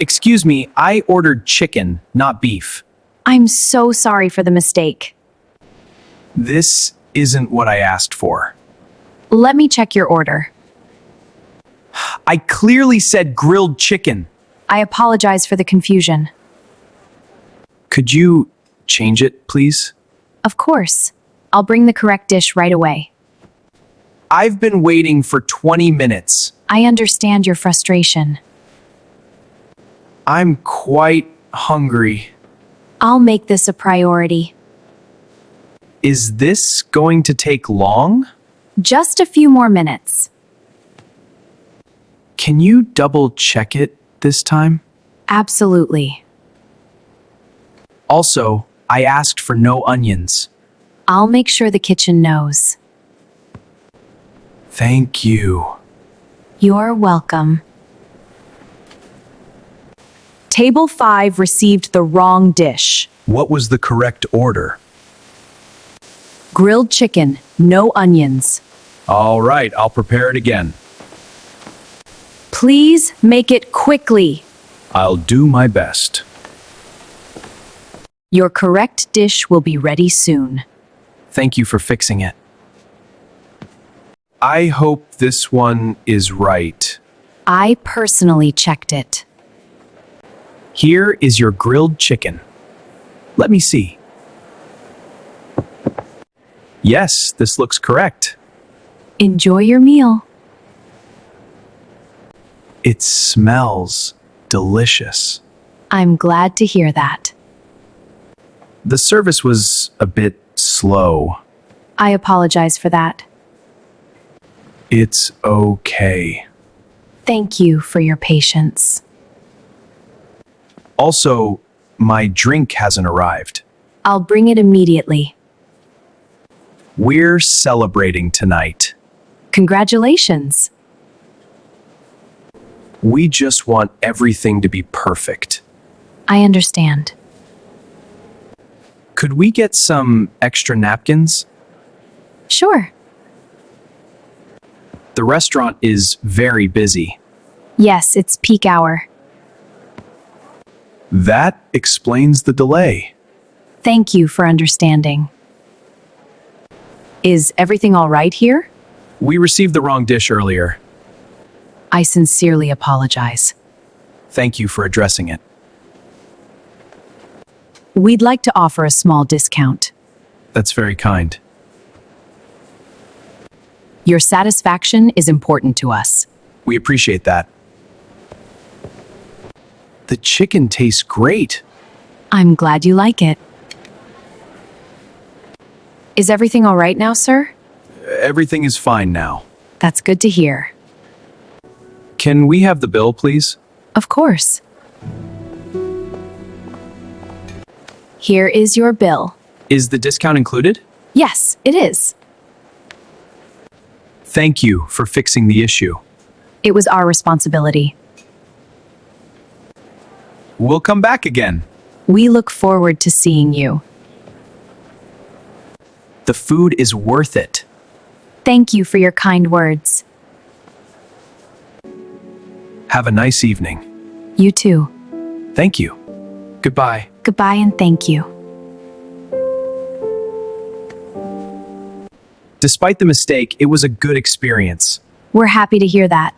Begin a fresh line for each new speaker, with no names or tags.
Excuse me, I ordered chicken, not beef.
I'm so sorry for the mistake.
This isn't what I asked for.
Let me check your order.
I clearly said grilled chicken.
I apologize for the confusion.
Could you change it, please?
Of course. I'll bring the correct dish right away.
I've been waiting for 20 minutes.
I understand your frustration.
I'm quite hungry.
I'll make this a priority.
Is this going to take long?
Just a few more minutes.
Can you double check it this time?
Absolutely.
Also, I asked for no onions.
I'll make sure the kitchen knows.
Thank you.
You're welcome. Table 5 received the wrong dish.
What was the correct order?
Grilled chicken, no onions.
All right, I'll prepare it again.
Please make it quickly.
I'll do my best.
Your correct dish will be ready soon.
Thank you for fixing it. I hope this one is right.
I personally checked it.
Here is your grilled chicken. Let me see. Yes, this looks correct.
Enjoy your meal.
It smells delicious.
I'm glad to hear that.
The service was a bit slow.
I apologize for that.
It's okay.
Thank you for your patience.
Also, my drink hasn't arrived.
I'll bring it immediately.
We're celebrating tonight.
Congratulations.
We just want everything to be perfect.
I understand.
Could we get some extra napkins?
Sure.
The restaurant is very busy.
Yes, it's peak hour.
That explains the delay.
Thank you for understanding. Is everything all right here?
We received the wrong dish earlier.
I sincerely apologize.
Thank you for addressing it.
We'd like to offer a small discount.
That's very kind.
Your satisfaction is important to us.
We appreciate that. The chicken tastes great.
I'm glad you like it. Is everything all right now, sir?
Everything is fine now.
That's good to hear.
Can we have the bill, please?
Of course. Here is your bill.
Is the discount included?
Yes, it is.
Thank you for fixing the issue.
It was our responsibility.
We'll come back again.
We look forward to seeing you.
The food is worth it.
Thank you for your kind words.
Have a nice evening.
You too.
Thank you. Goodbye.
Goodbye and thank you.
Despite the mistake, it was a good experience.
We're happy to hear that.